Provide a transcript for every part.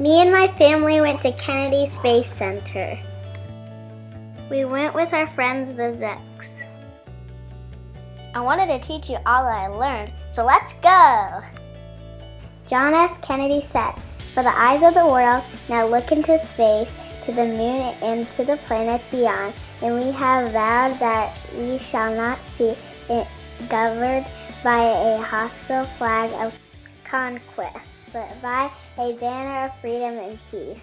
Me and my family went to Kennedy Space Center. We went with our friends, the Zeks. I wanted to teach you all that I learned, so let's go! John F. Kennedy said, "For the eyes of the world now look into space, to the moon and to the planets beyond, and we have vowed that we shall not see it governed by a hostile flag of conquest, but by a banner of freedom and peace."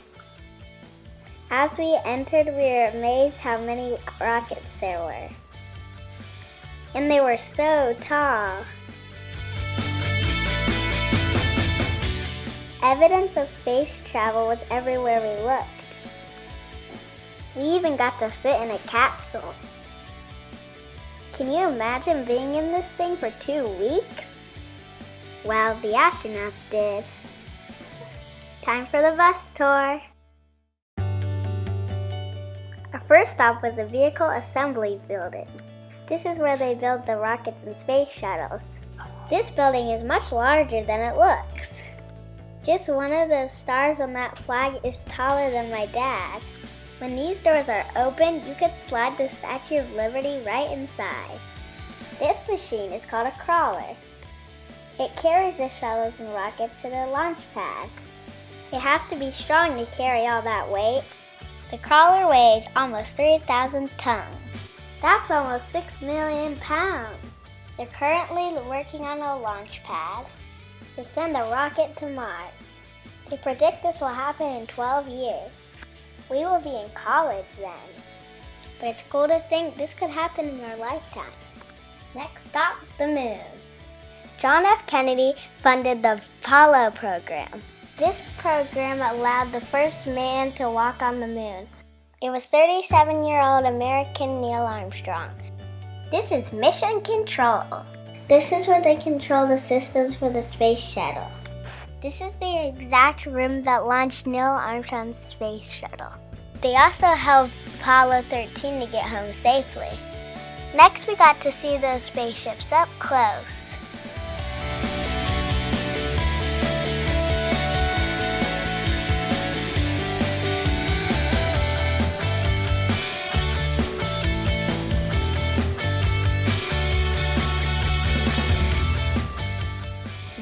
As we entered, we were amazed how many rockets there were. And they were so tall. Evidence of space travel was everywhere we looked. We even got to sit in a capsule. Can you imagine being in this thing for 2 weeks? Well, the astronauts did. Time for the bus tour. Our first stop was the Vehicle Assembly Building. This is where they build the rockets and space shuttles. This building is much larger than it looks. Just one of the stars on that flag is taller than my dad. When these doors are open, you could slide the Statue of Liberty right inside. This machine is called a crawler. It carries the shuttles and rockets to the launch pad. It has to be strong to carry all that weight. The crawler weighs almost 3,000 tons. That's almost 6 million pounds. They're currently working on a launch pad to send a rocket to Mars. They predict this will happen in 12 years. We will be in college then. But it's cool to think this could happen in our lifetime. Next stop, the moon. John F. Kennedy funded the Apollo program. This program allowed the first man to walk on the moon. It was 37-year-old American Neil Armstrong. This is Mission Control. This is where they control the systems for the space shuttle. This is the exact room that launched Neil Armstrong's space shuttle. They also helped Apollo 13 to get home safely. Next, we got to see the spaceships up close.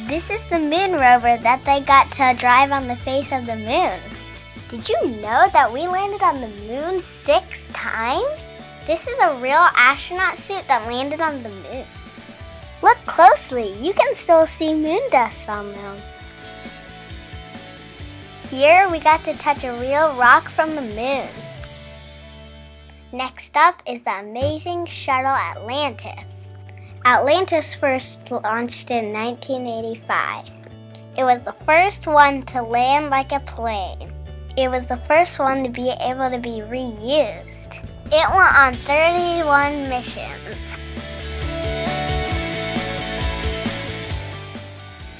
This is the moon rover that they got to drive on the face of the moon. Did you know that we landed on the moon 6 times? This is a real astronaut suit that landed on the moon. Look closely, you can still see moon dust on them. Here we got to touch a real rock from the moon. Next up is the amazing shuttle Atlantis. Atlantis first launched in 1985. It was the first one to land like a plane. It was the first one to be able to be reused. It went on 31 missions.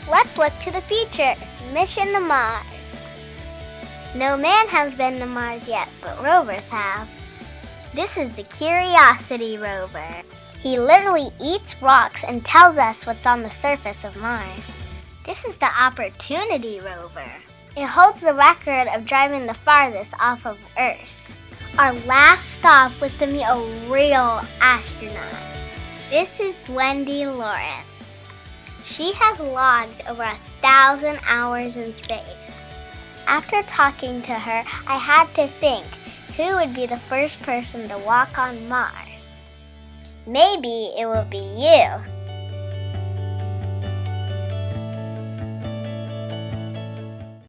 Let's look to the future. Mission to Mars. No man has been to Mars yet, but rovers have. This is the Curiosity rover. He literally eats rocks and tells us what's on the surface of Mars. This is the Opportunity rover. It holds the record of driving the farthest off of Earth. Our last stop was to meet a real astronaut. This is Wendy Lawrence. She has logged over 1,000 hours in space. After talking to her, I had to think, who would be the first person to walk on Mars? Maybe it will be you.